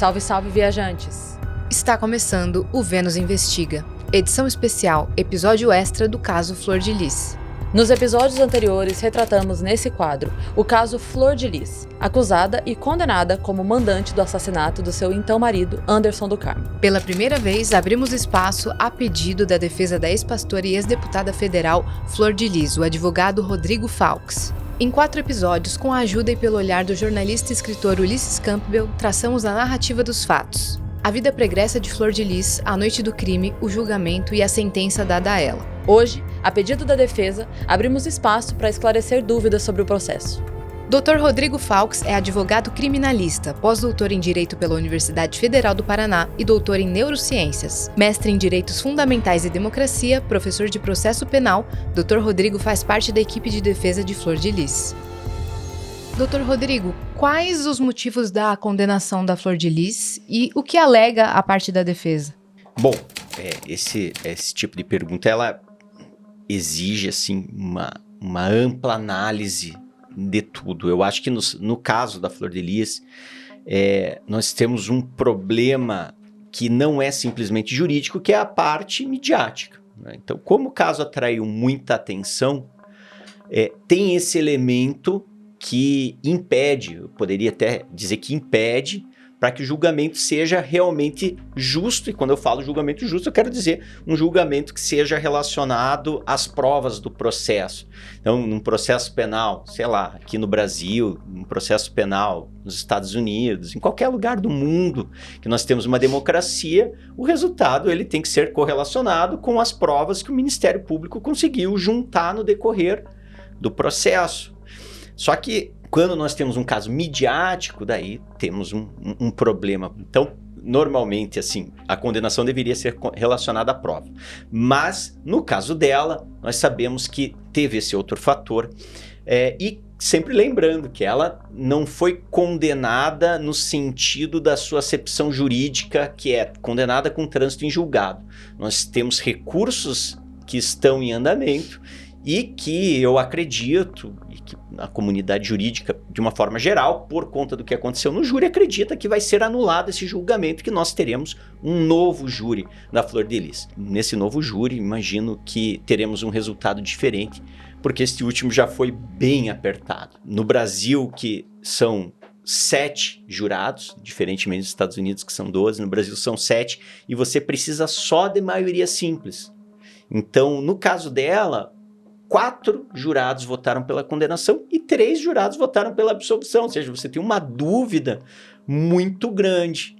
Salve, salve, viajantes! Está começando o Vênus Investiga, edição especial, episódio extra do caso Flor de Lis. Nos episódios anteriores, retratamos nesse quadro o caso Flor de Lis, acusada e condenada como mandante do assassinato do seu então marido, Anderson do Carmo. Pela primeira vez, abrimos espaço a pedido da defesa da ex-pastora e ex-deputada federal Flor de Lis, o advogado Rodrigo Faux. Em 4 episódios, com a ajuda e pelo olhar do jornalista e escritor Ulisses Campbell, traçamos a narrativa dos fatos. A vida pregressa de Flor de Lis, a noite do crime, o julgamento e a sentença dada a ela. Hoje, a pedido da defesa, abrimos espaço para esclarecer dúvidas sobre o processo. Dr. Rodrigo Faux é advogado criminalista, pós-doutor em Direito pela Universidade Federal do Paraná e doutor em Neurociências. Mestre em Direitos Fundamentais e Democracia, professor de Processo Penal, Dr. Rodrigo faz parte da equipe de defesa de Flor de Lis. Dr. Rodrigo, quais os motivos da condenação da Flor de Lis e o que alega a parte da defesa? Bom, esse tipo de pergunta, ela exige, assim, uma ampla análise de tudo. Eu acho que no caso da Flor de Lis, nós temos um problema que não é simplesmente jurídico, que é a parte midiática, né? Então, como o caso atraiu muita atenção, tem esse elemento que impede, eu poderia até dizer que impede, para que o julgamento seja realmente justo. E quando eu falo julgamento justo, eu quero dizer um julgamento que seja relacionado às provas do processo. Então, num processo penal, sei lá, aqui no Brasil, num processo penal nos Estados Unidos, em qualquer lugar do mundo que nós temos uma democracia, o resultado ele tem que ser correlacionado com as provas que o Ministério Público conseguiu juntar no decorrer do processo. Só que quando nós temos um caso midiático, daí temos um problema. Então, normalmente, assim, a condenação deveria ser relacionada à prova. Mas, no caso dela, nós sabemos que teve esse outro fator. E sempre lembrando que ela não foi condenada no sentido da sua acepção jurídica, que é condenada com trânsito em julgado. Nós temos recursos que estão em andamento e que eu acredito, e que a comunidade jurídica, de uma forma geral, por conta do que aconteceu no júri, acredita que vai ser anulado esse julgamento, que nós teremos um novo júri da Flor de Lis. Nesse novo júri, imagino que teremos um resultado diferente, porque esse último já foi bem apertado. No Brasil, que são 7 jurados, diferentemente dos Estados Unidos, que são 12, no Brasil são 7, e você precisa só de maioria simples. Então, no caso dela, 4 jurados votaram pela condenação e 3 jurados votaram pela absolvição, ou seja, você tem uma dúvida muito grande.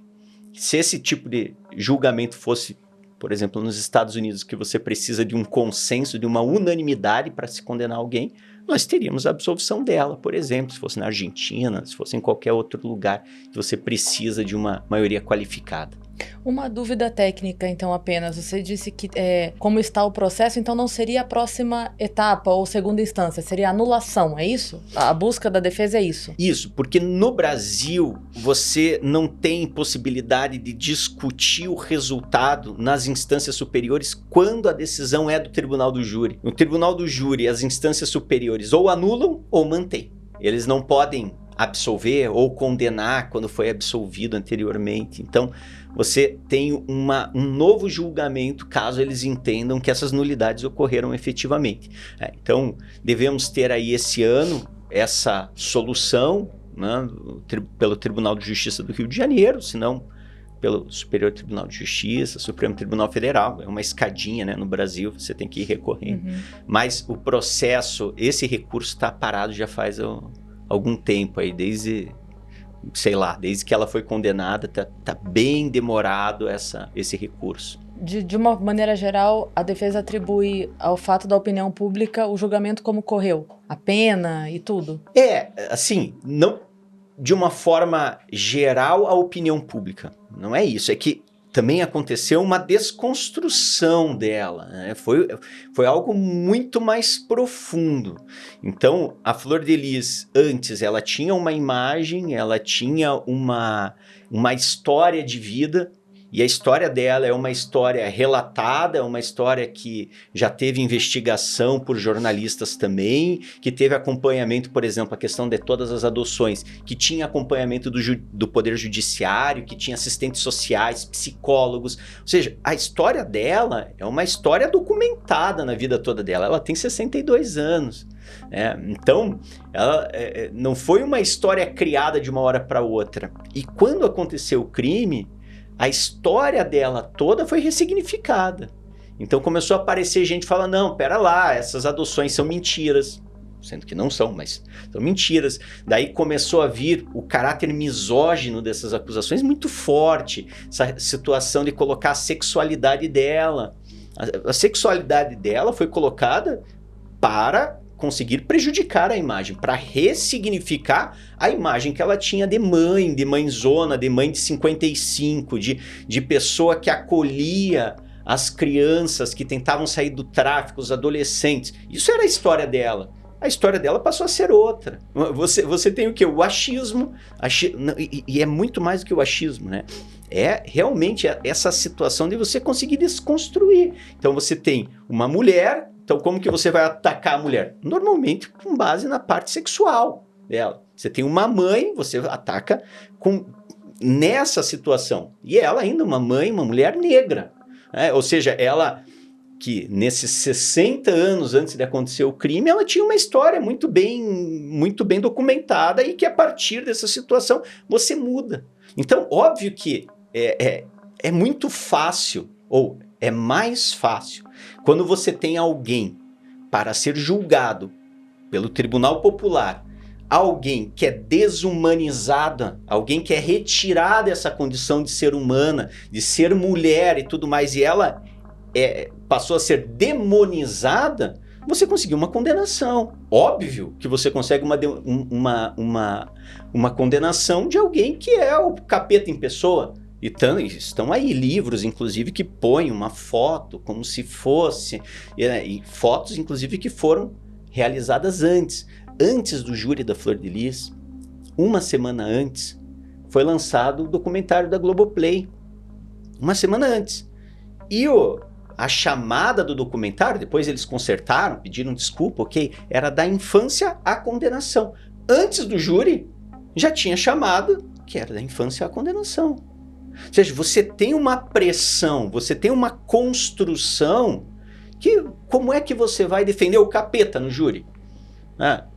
Se esse tipo de julgamento fosse, por exemplo, nos Estados Unidos, que você precisa de um consenso, de uma unanimidade para se condenar alguém, nós teríamos a absolvição dela, por exemplo, se fosse na Argentina, se fosse em qualquer outro lugar que você precisa de uma maioria qualificada. Uma dúvida técnica, então, apenas. Você disse que, como está o processo, então não seria a próxima etapa ou segunda instância, seria a anulação, é isso? A busca da defesa é isso? Isso, porque no Brasil você não tem possibilidade de discutir o resultado nas instâncias superiores quando a decisão é do tribunal do júri. No tribunal do júri, as instâncias superiores ou anulam ou mantêm. Eles não podem absolver ou condenar quando foi absolvido anteriormente. Então, você tem um novo julgamento caso eles entendam que essas nulidades ocorreram efetivamente. Então, devemos ter aí esse ano essa solução, né, pelo Tribunal de Justiça do Rio de Janeiro, se não pelo Superior Tribunal de Justiça, Supremo Tribunal Federal. É uma escadinha, né, no Brasil, você tem que ir recorrendo. Mas o processo, esse recurso está parado já faz algum tempo aí, desde que ela foi condenada, tá bem demorado esse recurso. De uma maneira geral, a defesa atribui ao fato da opinião pública o julgamento como correu, a pena e tudo? Assim, não de uma forma geral a opinião pública, não é isso, é que também aconteceu uma desconstrução dela, né? Foi algo muito mais profundo. Então, a Flor de Lis, antes, ela tinha uma imagem, ela tinha uma história de vida E a história dela é uma história relatada, é uma história que já teve investigação por jornalistas também, que teve acompanhamento, por exemplo, a questão de todas as adoções, que tinha acompanhamento do Poder Judiciário, que tinha assistentes sociais, psicólogos. Ou seja, a história dela é uma história documentada na vida toda dela. Ela tem 62 anos. Então, ela não foi uma história criada de uma hora para outra. E quando aconteceu o crime, a história dela toda foi ressignificada. Então começou a aparecer gente falando, não, pera lá, essas adoções são mentiras. Sendo que não são, mas são mentiras. Daí começou a vir o caráter misógino dessas acusações muito forte. Essa situação de colocar a sexualidade dela. A sexualidade dela foi colocada para conseguir prejudicar a imagem, para ressignificar a imagem que ela tinha de mãezona, de mãe de 55, de pessoa que acolhia as crianças que tentavam sair do tráfico, os adolescentes. Isso era a história dela. A história dela passou a ser outra. Você tem o quê? O achismo. E é muito mais do que o achismo, né? É realmente essa situação de você conseguir desconstruir. Então você tem uma mulher. Então como que você vai atacar a mulher? Normalmente com base na parte sexual dela. Você tem uma mãe, você ataca nessa situação. E ela ainda uma mãe, uma mulher negra. Ou seja, ela que nesses 60 anos antes de acontecer o crime, ela tinha uma história muito bem documentada e que a partir dessa situação você muda. Então, óbvio que é muito fácil, ou é mais fácil, quando você tem alguém para ser julgado pelo Tribunal Popular, alguém que é desumanizada, alguém que é retirada dessa condição de ser humana, de ser mulher e tudo mais, e ela passou a ser demonizada, você conseguiu uma condenação. Óbvio que você consegue uma condenação de alguém que é o capeta em pessoa. E estão aí livros, inclusive, que põem uma foto como se fosse, e fotos, inclusive, que foram realizadas antes do júri da Flor de Lis. Uma semana antes, foi lançado o documentário da Globoplay. Uma semana antes. E a chamada do documentário, depois eles consertaram, pediram desculpa, ok? Era da infância à condenação. Antes do júri, já tinha chamado que era da infância à condenação. Ou seja, você tem uma pressão, você tem uma construção que, como é que você vai defender o capeta no júri?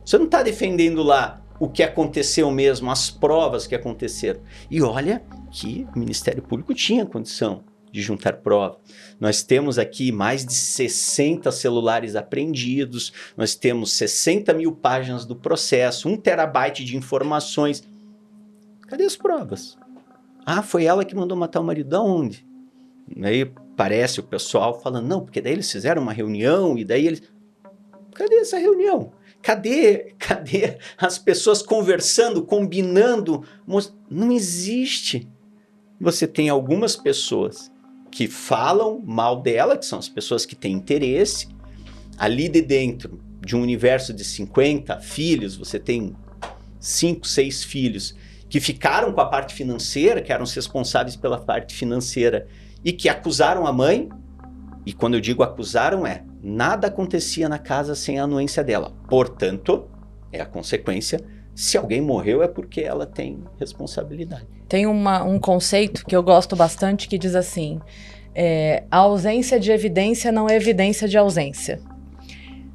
Você não está defendendo lá o que aconteceu mesmo, as provas que aconteceram. E olha que o Ministério Público tinha condição de juntar prova. Nós temos aqui mais de 60 celulares apreendidos, nós temos 60 mil páginas do processo, 1 terabyte de informações. Cadê as provas? Foi ela que mandou matar o marido. Aonde? Aí parece o pessoal falando, não, porque daí eles fizeram uma reunião e daí eles... Cadê essa reunião? Cadê as pessoas conversando, combinando? Não existe. Você tem algumas pessoas que falam mal dela, que são as pessoas que têm interesse. Ali de dentro de um universo de 50 filhos, você tem 5, 6 filhos que ficaram com a parte financeira, que eram os responsáveis pela parte financeira e que acusaram a mãe. E quando eu digo acusaram nada acontecia na casa sem a anuência dela. Portanto, é a consequência. Se alguém morreu é porque ela tem responsabilidade. Tem um conceito que eu gosto bastante que diz assim, a ausência de evidência não é evidência de ausência,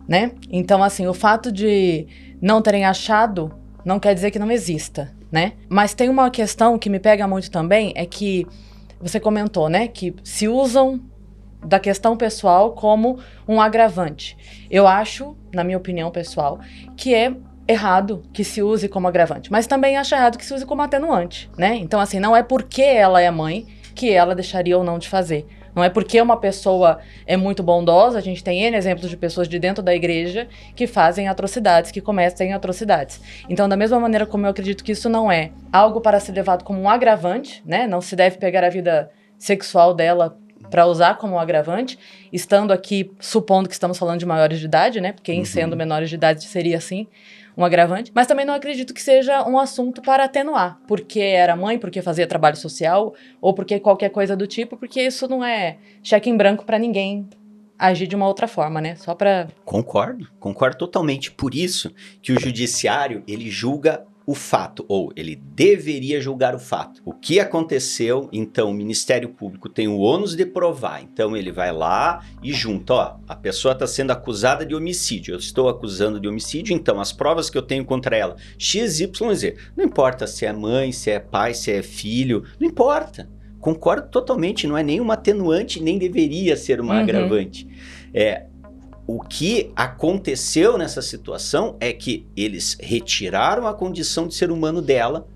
né? Então, assim, o fato de não terem achado não quer dizer que não exista, né? Mas tem uma questão que me pega muito também, é que você comentou, né, que se usam da questão pessoal como um agravante. Eu acho, na minha opinião pessoal, que é errado que se use como agravante, mas também acho errado que se use como atenuante, né? Então, assim, não é porque ela é mãe que ela deixaria ou não de fazer. Não é porque uma pessoa é muito bondosa, a gente tem N exemplos de pessoas de dentro da igreja que fazem atrocidades, que cometem atrocidades. Então, da mesma maneira como eu acredito que isso não é algo para ser levado como um agravante, né? Não se deve pegar a vida sexual dela para usar como um agravante, estando aqui supondo que estamos falando de maiores de idade, né? Porque em sendo menores de idade seria, assim, um agravante, mas também não acredito que seja um assunto para atenuar, porque era mãe, porque fazia trabalho social, ou porque qualquer coisa do tipo, porque isso não é cheque em branco para ninguém agir de uma outra forma, né? Só para... Concordo totalmente. Por isso que o judiciário, ele julga o fato, ou ele deveria julgar o fato. O que aconteceu, então o Ministério Público tem o ônus de provar, então ele vai lá e junta, ó, a pessoa está sendo acusada de homicídio, eu estou acusando de homicídio, então as provas que eu tenho contra ela, X, Y, Z, não importa se é mãe, se é pai, se é filho, não importa. Concordo totalmente, não é nenhuma atenuante, nem deveria ser uma agravante. O que aconteceu nessa situação é que eles retiraram a condição de ser humano dela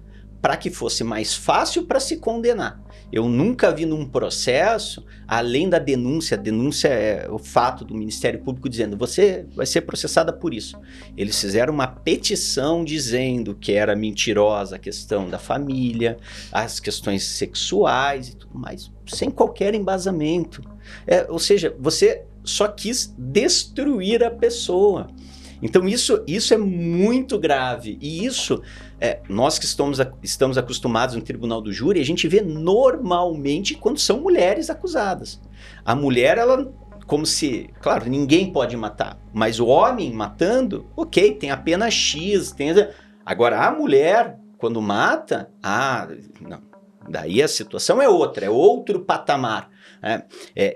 para que fosse mais fácil para se condenar. Eu nunca vi num processo, além da denúncia, a denúncia é o fato do Ministério Público dizendo você vai ser processada por isso. Eles fizeram uma petição dizendo que era mentirosa a questão da família, as questões sexuais e tudo mais, sem qualquer embasamento. Ou seja, você só quis destruir a pessoa. Então isso é muito grave, e isso, nós que estamos acostumados no tribunal do júri, a gente vê normalmente quando são mulheres acusadas. A mulher, ela, como se, claro, ninguém pode matar, mas o homem matando, ok, tem a pena X, agora a mulher, quando mata, não, daí a situação é outra, é outro patamar.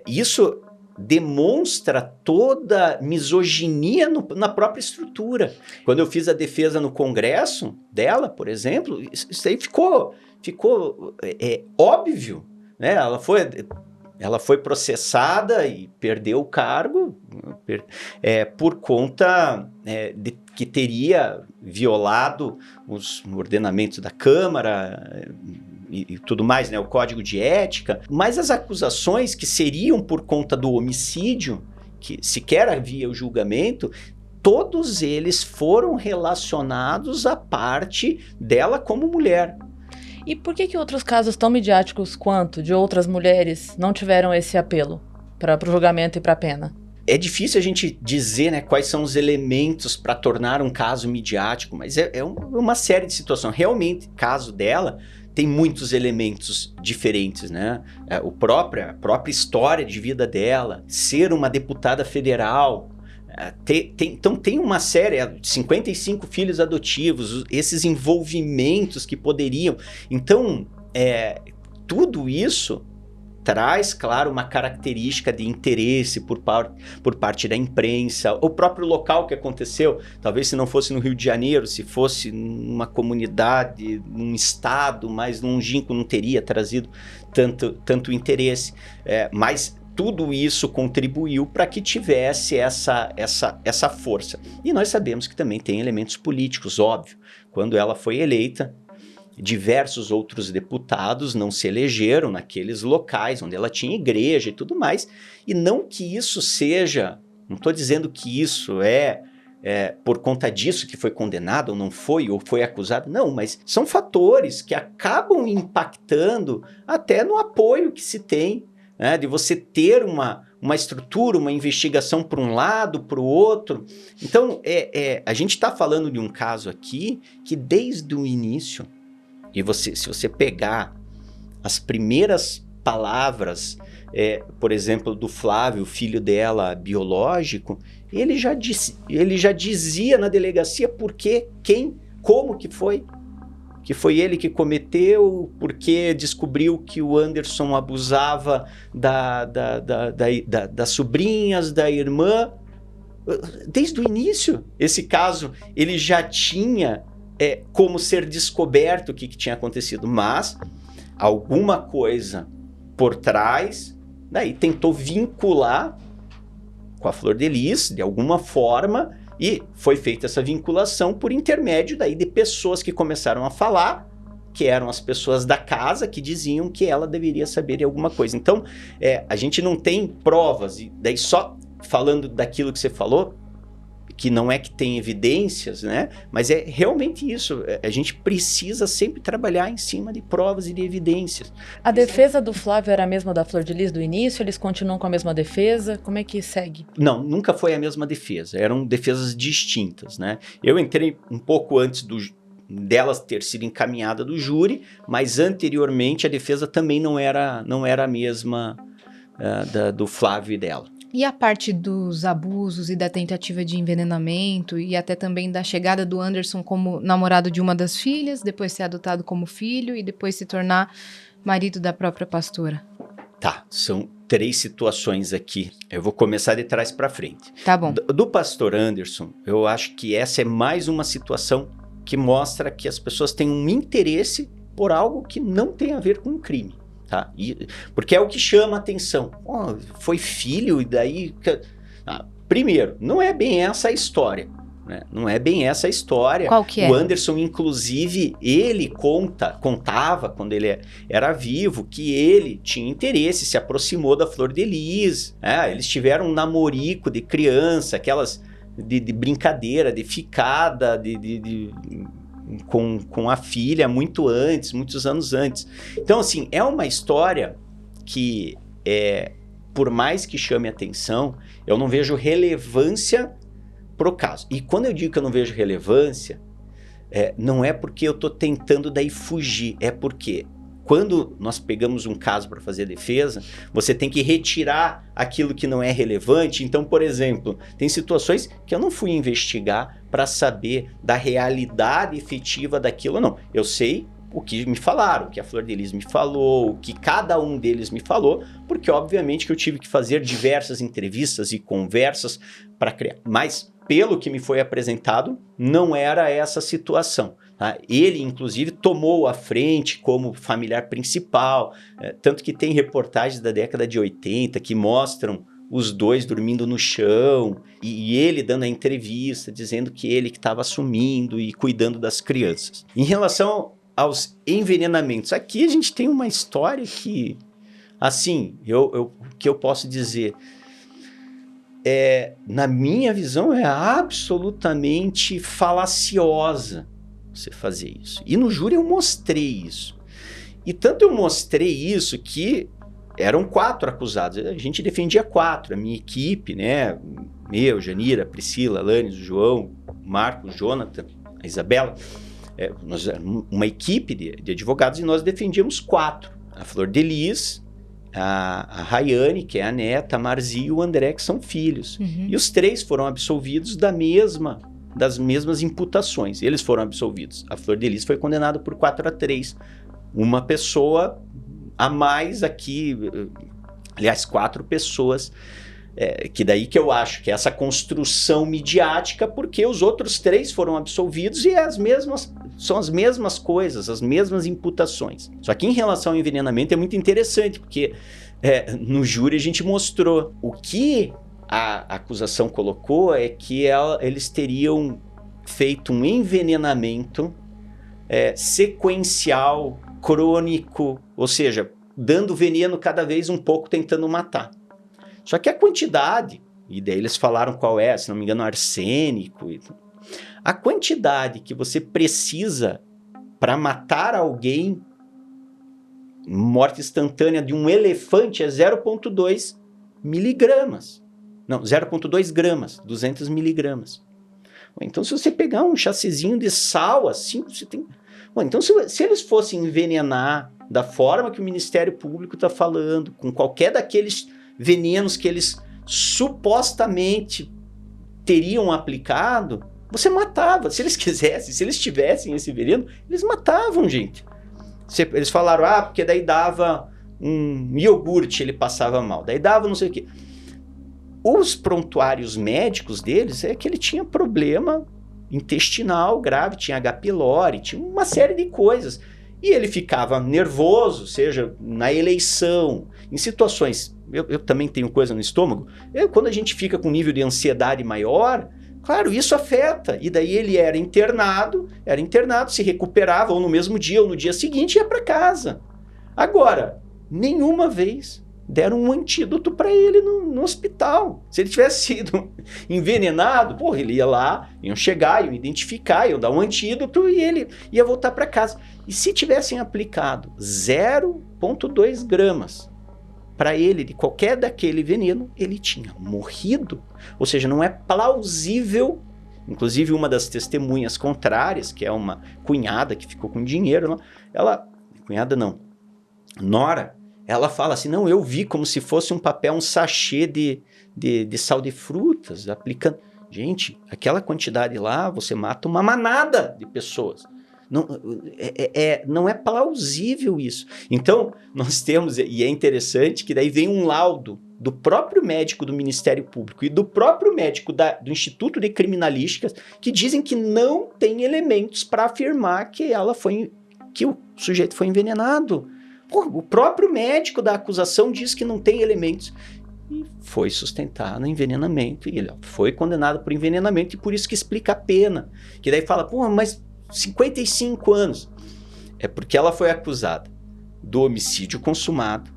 Isso demonstra toda misoginia na própria estrutura. Quando eu fiz a defesa no Congresso dela, por exemplo, isso aí ficou óbvio, né? Ela foi processada e perdeu o cargo por conta de que teria violado os ordenamentos da Câmara e tudo mais, né, o código de ética, mas as acusações que seriam por conta do homicídio, que sequer havia o julgamento, todos eles foram relacionados à parte dela como mulher. E por que outros casos tão midiáticos quanto de outras mulheres não tiveram esse apelo para o julgamento e para a pena? É difícil a gente dizer, né, quais são os elementos para tornar um caso midiático, mas é uma série de situações. Realmente, o caso dela tem muitos elementos diferentes, né? A própria história de vida dela, ser uma deputada federal, então tem uma série, 55 filhos adotivos, esses envolvimentos que poderiam... Então, tudo isso traz, claro, uma característica de interesse por parte da imprensa, o próprio local que aconteceu, talvez se não fosse no Rio de Janeiro, se fosse numa comunidade, num estado mais longínquo, não teria trazido tanto interesse, mas tudo isso contribuiu para que tivesse essa força. E nós sabemos que também tem elementos políticos, óbvio. Quando ela foi eleita, diversos outros deputados não se elegeram naqueles locais onde ela tinha igreja e tudo mais, e não que isso seja, não estou dizendo que isso é por conta disso que foi condenado ou não foi, ou foi acusado, não, mas são fatores que acabam impactando até no apoio que se tem, né, de você ter uma estrutura, uma investigação para um lado, para o outro. Então, a gente está falando de um caso aqui que desde o início, e se você pegar as primeiras palavras, por exemplo, do Flávio, filho dela biológico, ele já dizia na delegacia por quê, quem, como que foi ele que cometeu, porque descobriu que o Anderson abusava das sobrinhas, da irmã. Desde o início, esse caso, ele já tinha como ser descoberto o que tinha acontecido, mas alguma coisa por trás, daí tentou vincular com a Flor de Lis, de alguma forma, e foi feita essa vinculação por intermédio daí de pessoas que começaram a falar, que eram as pessoas da casa, que diziam que ela deveria saber de alguma coisa. Então, a gente não tem provas, e daí só falando daquilo que você falou, que não é que tem evidências, né? Mas é realmente isso. A gente precisa sempre trabalhar em cima de provas e de evidências. A defesa do Flávio era a mesma da Flor de Lis do início? Eles continuam com a mesma defesa? Como é que segue? Não, nunca foi a mesma defesa. Eram defesas distintas, né? Eu entrei um pouco antes delas ter sido encaminhada do júri, mas anteriormente a defesa também não era a mesma do Flávio e dela. E a parte dos abusos e da tentativa de envenenamento e até também da chegada do Anderson como namorado de uma das filhas, depois ser adotado como filho e depois se tornar marido da própria pastora? Tá, são 3 situações aqui. Eu vou começar de trás para frente. Tá bom. Do pastor Anderson, eu acho que essa é mais uma situação que mostra que as pessoas têm um interesse por algo que não tem a ver com o crime. Tá? Porque é o que chama a atenção. Oh, foi filho e daí... primeiro, não é bem essa a história. Né? Não é bem essa a história. Qual que é? O Anderson, inclusive, ele contava, quando ele era vivo, que ele tinha interesse, se aproximou da Flor de Lis. Eles tiveram um namorico de criança, aquelas de brincadeira, de ficada, com a filha muitos anos antes. Então, assim, é uma história que, por mais que chame atenção, eu não vejo relevância pro caso. E quando eu digo que eu não vejo relevância, não é porque eu tô tentando daí fugir, é porque quando nós pegamos um caso para fazer defesa, você tem que retirar aquilo que não é relevante. Então, por exemplo, tem situações que eu não fui investigar para saber da realidade efetiva daquilo ou não. Eu sei o que me falaram, o que a Flor de Lis me falou, o que cada um deles me falou, porque obviamente que eu tive que fazer diversas entrevistas e conversas para criar. Mas, pelo que me foi apresentado, não era essa situação. Tá? Ele, inclusive, tomou a frente como familiar principal, tanto que tem reportagens da década de 80 que mostram os dois dormindo no chão e ele dando a entrevista, dizendo que ele que estava assumindo e cuidando das crianças. Em relação aos envenenamentos, aqui a gente tem uma história que, assim, que eu posso dizer, na minha visão, é absolutamente falaciosa você fazer isso. E no júri eu mostrei isso. E tanto eu mostrei isso que eram 4 acusados. A gente defendia 4. A minha equipe, né? Eu, Janira, Priscila, Alanis, o João, o Marco, o Jonathan, a Isabela. Nós éramos uma equipe de advogados e nós defendíamos 4. A Flor de Lis, a Rayane, que é a neta, a Marzi e o André, que são filhos. Uhum. E os 3 foram absolvidos das mesmas imputações. Eles foram absolvidos. A Flor de Lis foi condenada por 4-3. Uma pessoa a mais aqui, aliás, 4 pessoas, que daí que eu acho que é essa construção midiática, porque os outros 3 foram absolvidos e são as mesmas coisas, as mesmas imputações. Só que em relação ao envenenamento é muito interessante, porque no júri a gente mostrou o que a acusação colocou é que eles teriam feito um envenenamento sequencial, crônico, ou seja, dando veneno cada vez um pouco, tentando matar. Só que a quantidade, e daí eles falaram qual é, se não me engano, arsênico, a quantidade que você precisa para matar alguém, morte instantânea de um elefante, é 0,2 miligramas. Não, 0,2 gramas, 200 miligramas. Então, se você pegar um chassizinho de sal, assim, você tem... Então, se eles fossem envenenar da forma que o Ministério Público está falando, com qualquer daqueles venenos que eles supostamente teriam aplicado, você matava. Se eles quisessem, se eles tivessem esse veneno, eles matavam, gente. Eles falaram, porque daí dava um iogurte, ele passava mal. Daí dava não sei o quê. Os prontuários médicos deles é que ele tinha problema intestinal grave, tinha H. pylori, tinha uma série de coisas. E ele ficava nervoso, seja na eleição, em situações... Eu também tenho coisa no estômago. Quando a gente fica com um nível de ansiedade maior, claro, isso afeta. E daí ele era internado, se recuperava ou no mesmo dia ou no dia seguinte ia para casa. Agora, nenhuma vez deram um antídoto para ele no hospital. Se ele tivesse sido envenenado, porra, ele ia lá, iam chegar, iam identificar, iam dar um antídoto e ele ia voltar para casa. E se tivessem aplicado 0,2 gramas para ele de qualquer daquele veneno, ele tinha morrido. Ou seja, não é plausível. Inclusive, uma das testemunhas contrárias, que é uma cunhada que ficou com dinheiro, cunhada não, nora, ela fala assim, não, eu vi como se fosse um papel, um sachê de sal de frutas, aplicando. Gente, aquela quantidade lá, você mata uma manada de pessoas. Não é plausível isso. Então, nós temos, e é interessante, que daí vem um laudo do próprio médico do Ministério Público e do próprio médico do Instituto de Criminalística, que dizem que não tem elementos para afirmar que o sujeito foi envenenado. Pô, o próprio médico da acusação diz que não tem elementos. E foi sustentado envenenamento. E ele foi condenado por envenenamento, e por isso que explica a pena. Que daí fala, pô, mas 55 anos. É porque ela foi acusada do homicídio consumado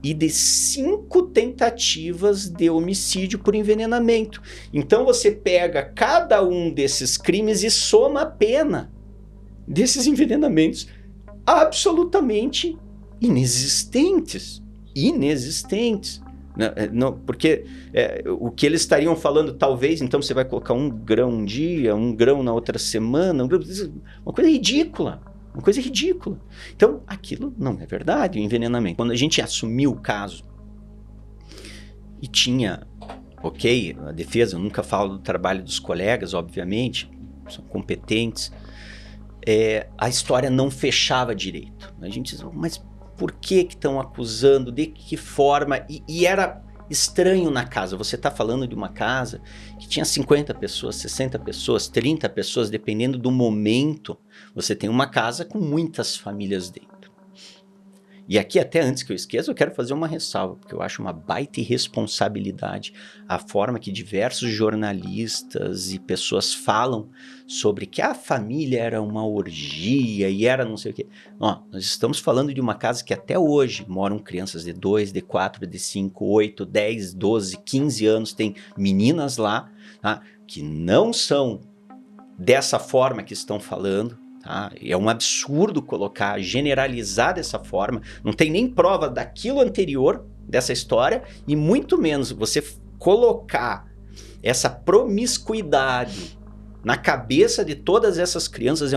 e de 5 tentativas de homicídio por envenenamento. Então você pega cada um desses crimes e soma a pena desses envenenamentos absolutamente inexistentes. Não, porque o que eles estariam falando, talvez, então você vai colocar 1 grão um dia, 1 grão na outra semana, uma coisa ridícula. Então, aquilo não é verdade, o envenenamento. Quando a gente assumiu o caso e tinha, ok, a defesa, eu nunca falo do trabalho dos colegas, obviamente, são competentes, a história não fechava direito. A gente diz, mas por que estão acusando, de que forma, e era estranho na casa. Você está falando de uma casa que tinha 50 pessoas, 60 pessoas, 30 pessoas, dependendo do momento, você tem uma casa com muitas famílias dentro. E aqui, até antes que eu esqueça, eu quero fazer uma ressalva, porque eu acho uma baita irresponsabilidade a forma que diversos jornalistas e pessoas falam sobre que a família era uma orgia e era não sei o quê. Nós estamos falando de uma casa que até hoje moram crianças de 2, de 4, de 5, 8, 10, 12, 15 anos, tem meninas lá, tá, que não são dessa forma que estão falando. Tá? É um absurdo generalizar dessa forma, não tem nem prova daquilo anterior, dessa história, e muito menos você colocar essa promiscuidade na cabeça de todas essas crianças.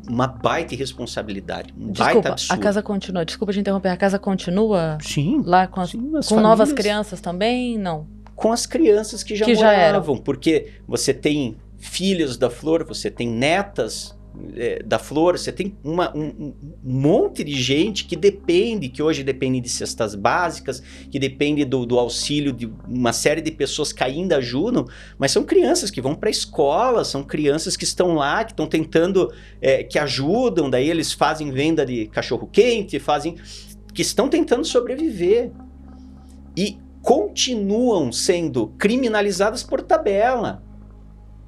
Uma baita irresponsabilidade, baita absurdo. A casa continua, desculpa te interromper, a casa continua? Sim. Lá com novas crianças também? Não. Com as crianças que já moravam, porque você tem filhos da Flor, você tem netas da Flor, você tem um monte de gente que hoje depende de cestas básicas, que depende do auxílio de uma série de pessoas que ainda ajudam, mas são crianças que vão para a escola, são crianças que estão lá, que estão tentando, que ajudam, daí eles fazem venda de cachorro-quente, que estão tentando sobreviver. E continuam sendo criminalizadas por tabela.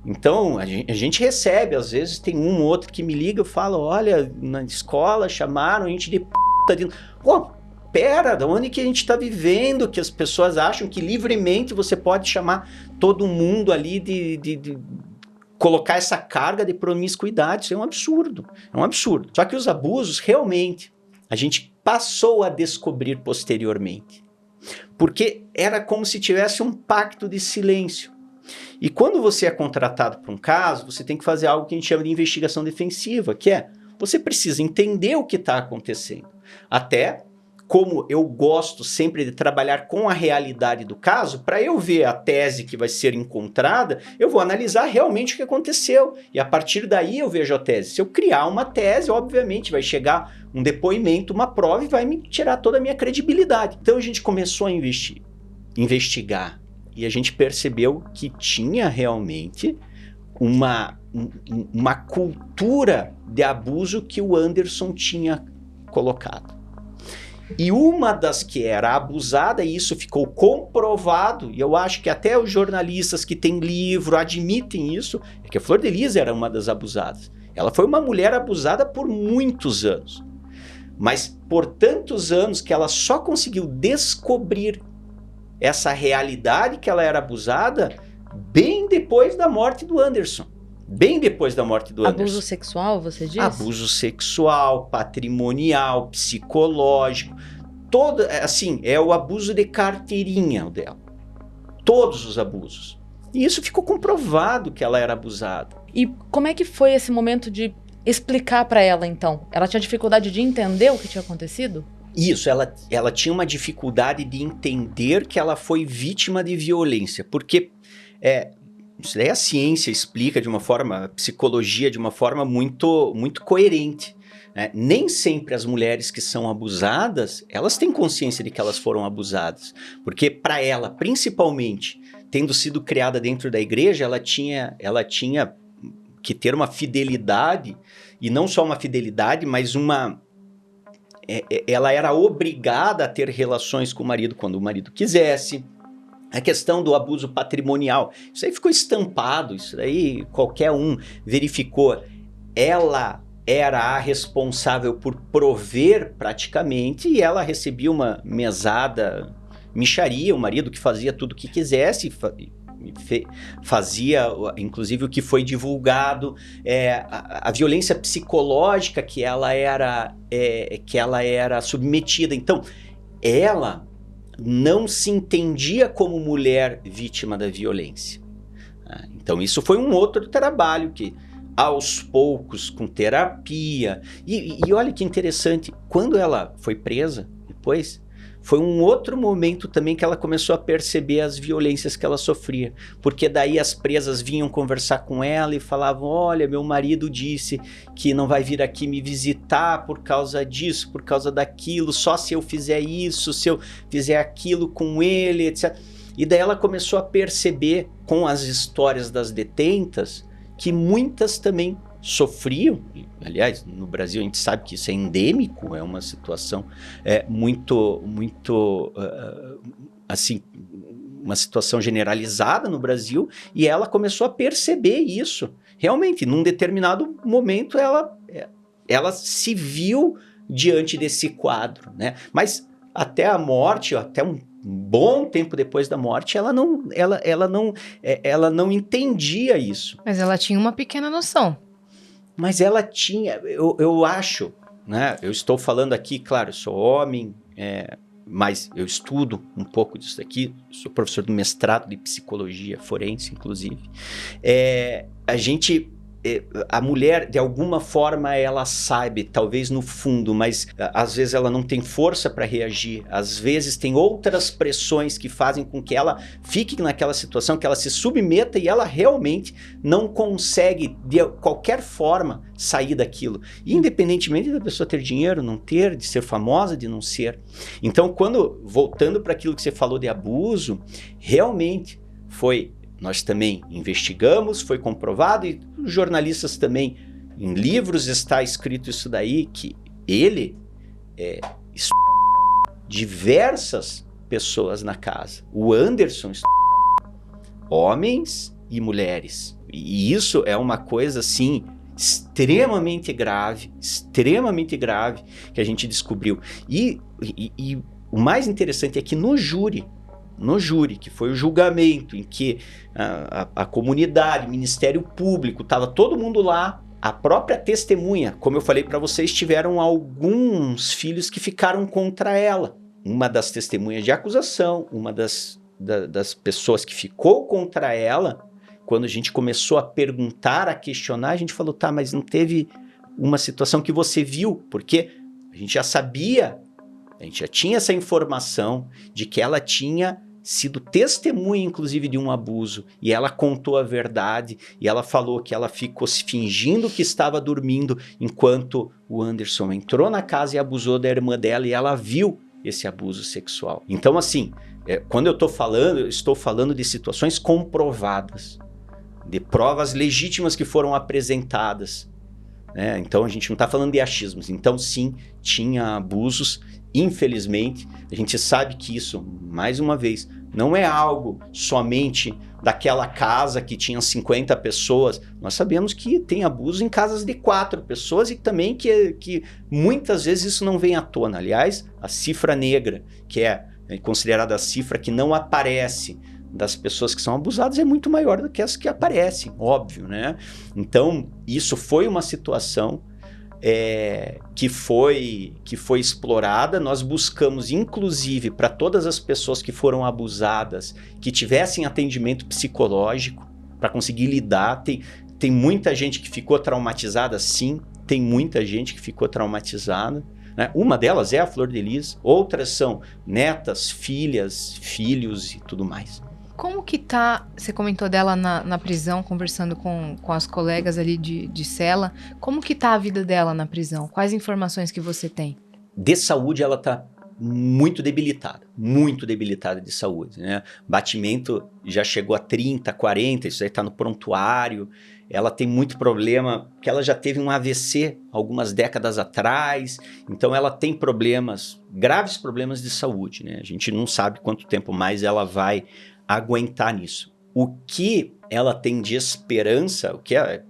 Então, a gente recebe, às vezes tem um ou outro que me liga, eu falo, olha, na escola chamaram a gente de p***. Pô, pera, da onde que a gente está vivendo, que as pessoas acham que livremente você pode chamar todo mundo ali de colocar essa carga de promiscuidade? Isso é um absurdo, Só que os abusos, realmente, a gente passou a descobrir posteriormente. Porque era como se tivesse um pacto de silêncio. E quando você é contratado para um caso, você tem que fazer algo que a gente chama de investigação defensiva, que é, você precisa entender o que está acontecendo. Até como eu gosto sempre de trabalhar com a realidade do caso, para eu ver a tese que vai ser encontrada, eu vou analisar realmente o que aconteceu. E a partir daí eu vejo a tese. Se eu criar uma tese, obviamente vai chegar um depoimento, uma prova e vai me tirar toda a minha credibilidade. Então a gente começou a investigar. E a gente percebeu que tinha realmente uma cultura de abuso que o Anderson tinha colocado. E uma das que era abusada, e isso ficou comprovado, e eu acho que até os jornalistas que têm livro admitem isso, é que a Flor de Lis era uma das abusadas. Ela foi uma mulher abusada por muitos anos. Mas por tantos anos que ela só conseguiu descobrir essa realidade que ela era abusada bem depois da morte do Anderson. Bem depois da morte do Anderson. Abuso sexual, você diz? Abuso sexual, patrimonial, psicológico. Todo, assim, é o abuso de carteirinha o dela. Todos os abusos. E isso ficou comprovado que ela era abusada. E como é que foi esse momento de explicar para ela, então? Ela tinha dificuldade de entender o que tinha acontecido? Isso, ela tinha uma dificuldade de entender que ela foi vítima de violência, porque isso daí a ciência explica de uma forma, a psicologia de uma forma muito, muito coerente. Né? Nem sempre as mulheres que são abusadas, elas têm consciência de que elas foram abusadas, porque para ela, principalmente, tendo sido criada dentro da igreja, ela tinha que ter uma fidelidade, e não só uma fidelidade, mas ela era obrigada a ter relações com o marido quando o marido quisesse. A questão do abuso patrimonial, isso aí ficou estampado, isso aí qualquer um verificou. Ela era a responsável por prover praticamente, e ela recebia uma mesada, mixaria, o marido que fazia tudo o que quisesse, fazia inclusive o que foi divulgado, a violência psicológica que ela era submetida. Então, ela não se entendia como mulher vítima da violência. Então, isso foi um outro trabalho que, aos poucos, com terapia, e olha que interessante, quando ela foi presa, depois, foi um outro momento também que ela começou a perceber as violências que ela sofria, porque daí as presas vinham conversar com ela e falavam: olha, meu marido disse que não vai vir aqui me visitar por causa disso, por causa daquilo, só se eu fizer isso, se eu fizer aquilo com ele, etc. E daí ela começou a perceber, com as histórias das detentas, que muitas também sofriam. Aliás, no Brasil a gente sabe que isso é endêmico, é uma situação muito assim, uma situação generalizada no Brasil, e ela começou a perceber isso. Realmente, num determinado momento, ela se viu diante desse quadro, né? Mas até a morte, até um bom tempo depois da morte, ela não entendia isso. Mas ela tinha uma pequena noção. Mas ela tinha, eu acho, né? Eu estou falando aqui, claro, eu sou homem, mas eu estudo um pouco disso aqui, sou professor do mestrado de psicologia forense, inclusive. A mulher, de alguma forma, ela sabe, talvez no fundo, mas às vezes ela não tem força para reagir, às vezes tem outras pressões que fazem com que ela fique naquela situação, que ela se submeta, e ela realmente não consegue, de qualquer forma, sair daquilo. Independentemente da pessoa ter dinheiro, não ter, de ser famosa, de não ser. Então, voltando para aquilo que você falou de abuso, realmente nós também investigamos, foi comprovado, e os jornalistas também, em livros está escrito isso daí, que ele diversas pessoas na casa. O Anderson, homens e mulheres. E isso é uma coisa, assim, extremamente grave, que a gente descobriu. E o mais interessante é que no júri, que foi o julgamento em que a comunidade, o Ministério Público, estava todo mundo lá, a própria testemunha, como eu falei para vocês, tiveram alguns filhos que ficaram contra ela. Uma das testemunhas de acusação, uma das pessoas que ficou contra ela, quando a gente começou a perguntar, a questionar, a gente falou: tá, mas não teve uma situação que você viu? Porque a gente já sabia, a gente já tinha essa informação de que ela tinha sido testemunha, inclusive, de um abuso, e ela contou a verdade, e ela falou que ela ficou se fingindo que estava dormindo enquanto o Anderson entrou na casa e abusou da irmã dela, e ela viu esse abuso sexual. Então, assim, quando eu estou falando de situações comprovadas, de provas legítimas que foram apresentadas, né? Então a gente não está falando de achismos. Então, sim, tinha abusos. Infelizmente, a gente sabe que isso, mais uma vez, não é algo somente daquela casa que tinha 50 pessoas. Nós sabemos que tem abuso em casas de 4 pessoas e também que muitas vezes isso não vem à tona. Aliás, a cifra negra, que é considerada a cifra que não aparece das pessoas que são abusadas, é muito maior do que as que aparecem, óbvio, né? Então, isso foi uma situação que foi explorada. Nós buscamos, inclusive, para todas as pessoas que foram abusadas, que tivessem atendimento psicológico para conseguir lidar. Tem muita gente que ficou traumatizada, sim, tem muita gente que ficou traumatizada, né? Uma delas é a Flor de Lis, outras são netas, filhas, filhos e tudo mais. Como que tá, você comentou dela na prisão, conversando com as colegas ali de cela, como que tá a vida dela na prisão? Quais informações que você tem? De saúde, ela tá muito debilitada de saúde, né? Batimento já chegou a 30, 40, isso aí tá no prontuário. Ela tem muito problema, porque ela já teve um AVC algumas décadas atrás, então ela tem problemas, graves problemas de saúde, né? A gente não sabe quanto tempo mais ela vai aguentar nisso. O que ela tem de esperança,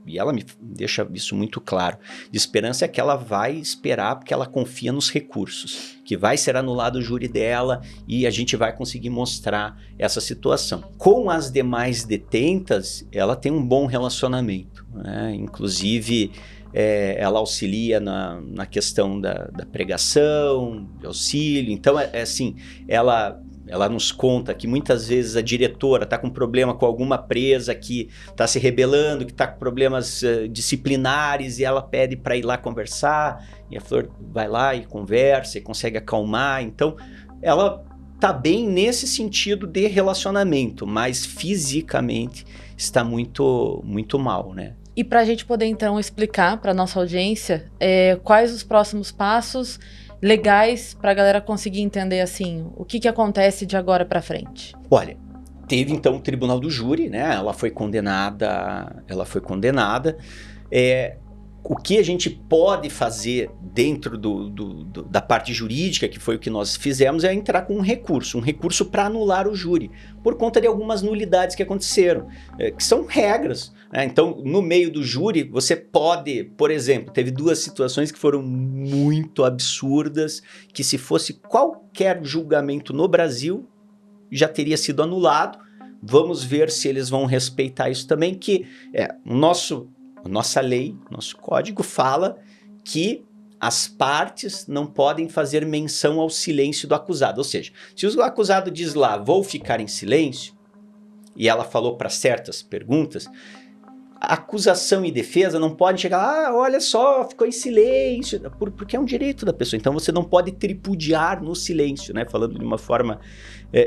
e ela me deixa isso muito claro, de esperança é que ela vai esperar porque ela confia nos recursos, que vai ser anulado o júri dela e a gente vai conseguir mostrar essa situação. Com as demais detentas, ela tem um bom relacionamento, né? Inclusive, ela auxilia na questão da pregação, de auxílio. Então, assim, ela nos conta que muitas vezes a diretora está com problema com alguma presa que está se rebelando, que está com problemas disciplinares, e ela pede para ir lá conversar, e a Flor vai lá e conversa e consegue acalmar. Então, ela está bem nesse sentido de relacionamento, mas fisicamente está muito, muito mal, né? E para a gente poder, então, explicar para nossa audiência quais os próximos passos legais para a galera conseguir entender, assim, o que acontece de agora para frente. Olha, teve então o tribunal do júri, né? Ela foi condenada. O que a gente pode fazer dentro da parte jurídica, que foi o que nós fizemos, é entrar com um recurso para anular o júri, por conta de algumas nulidades que aconteceram, que são regras, né? Então, no meio do júri, você pode, por exemplo, teve 2 situações que foram muito absurdas, que se fosse qualquer julgamento no Brasil, já teria sido anulado. Vamos ver se eles vão respeitar isso também, que nossa lei, nosso código fala que as partes não podem fazer menção ao silêncio do acusado. Ou seja, se o acusado diz lá, vou ficar em silêncio, e ela falou para certas perguntas, a acusação e defesa não podem chegar lá, olha só, ficou em silêncio, porque é um direito da pessoa. Então você não pode tripudiar no silêncio, né? Falando de uma forma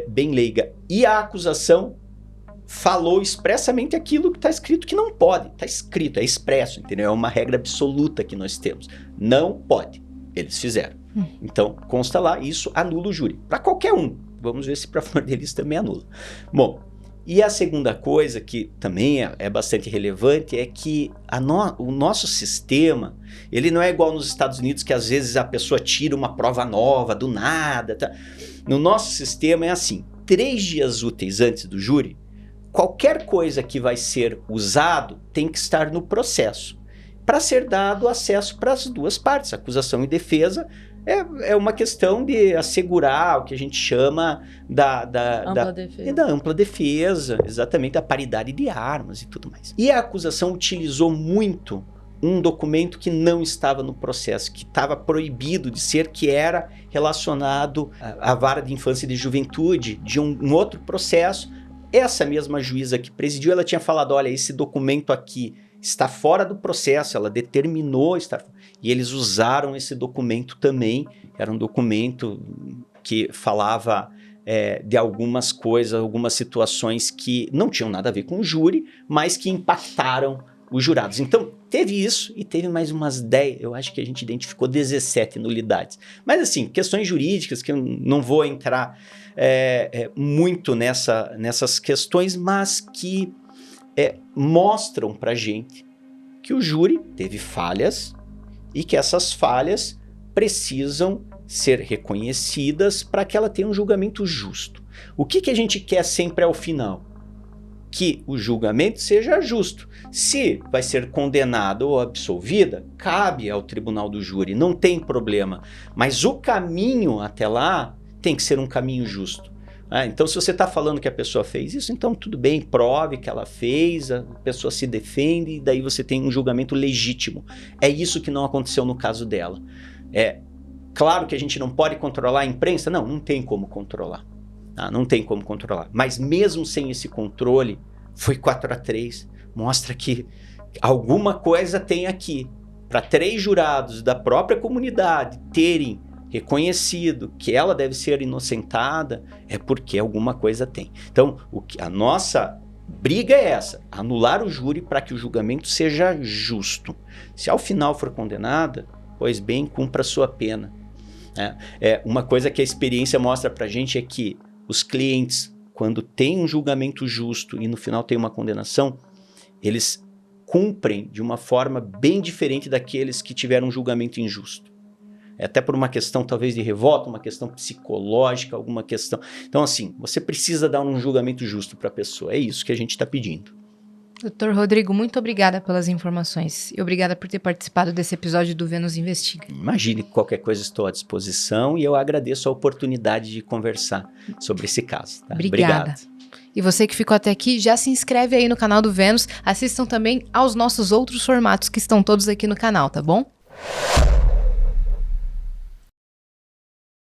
bem leiga. E a acusação falou expressamente aquilo que está escrito que não pode. Está escrito, é expresso, entendeu? É uma regra absoluta que nós temos. Não pode. Eles fizeram. Então, consta lá, isso anula o júri. Para qualquer um. Vamos ver se para a Flor de Lis também anula. Bom, e a segunda coisa que também é bastante relevante é que o nosso sistema, ele não é igual nos Estados Unidos, que às vezes a pessoa tira uma prova nova do nada. Tá? No nosso sistema é assim, 3 dias úteis antes do júri, qualquer coisa que vai ser usado tem que estar no processo, para ser dado acesso para as 2 partes, acusação e defesa. É uma questão de assegurar o que a gente chama da ampla defesa, exatamente, da paridade de armas e tudo mais. E a acusação utilizou muito um documento que não estava no processo, que estava proibido de ser, que era relacionado à vara de infância e de juventude de um outro processo. Essa mesma juíza que presidiu, ela tinha falado, olha, esse documento aqui está fora do processo, ela determinou estar... E eles usaram esse documento também, era um documento que falava de algumas coisas, algumas situações que não tinham nada a ver com o júri, mas que impactaram os jurados. Então, teve isso e teve mais umas 10, eu acho que a gente identificou 17 nulidades. Mas assim, questões jurídicas, que eu não vou entrar muito nessas questões, mas que mostram pra gente que o júri teve falhas e que essas falhas precisam ser reconhecidas para que ela tenha um julgamento justo. O que a gente quer sempre ao final? Que o julgamento seja justo. Se vai ser condenada ou absolvida, cabe ao tribunal do júri, não tem problema. Mas o caminho até lá tem que ser um caminho justo. Então, se você está falando que a pessoa fez isso, então tudo bem, prove que ela fez, a pessoa se defende e daí você tem um julgamento legítimo. É isso que não aconteceu no caso dela. Claro que a gente não pode controlar a imprensa, não tem como controlar. Não tem como controlar. Mas mesmo sem esse controle, foi 4-3. Mostra que alguma coisa tem aqui. Para 3 jurados da própria comunidade terem reconhecido que ela deve ser inocentada, é porque alguma coisa tem. Então, a nossa briga é essa, anular o júri para que o julgamento seja justo. Se ao final for condenada, pois bem, cumpra a sua pena. Uma coisa que a experiência mostra para a gente é que os clientes, quando tem um julgamento justo e no final tem uma condenação, eles cumprem de uma forma bem diferente daqueles que tiveram um julgamento injusto. Até por uma questão talvez de revolta, uma questão psicológica, alguma questão. Então assim, você precisa dar um julgamento justo para a pessoa, é isso que a gente está pedindo. Dr. Rodrigo, muito obrigada pelas informações e obrigada por ter participado desse episódio do Vênus Investiga. Imagine que qualquer coisa estou à disposição e eu agradeço a oportunidade de conversar sobre esse caso. Tá? Obrigada. Obrigado. E você que ficou até aqui, já se inscreve aí no canal do Vênus, assistam também aos nossos outros formatos que estão todos aqui no canal, tá bom?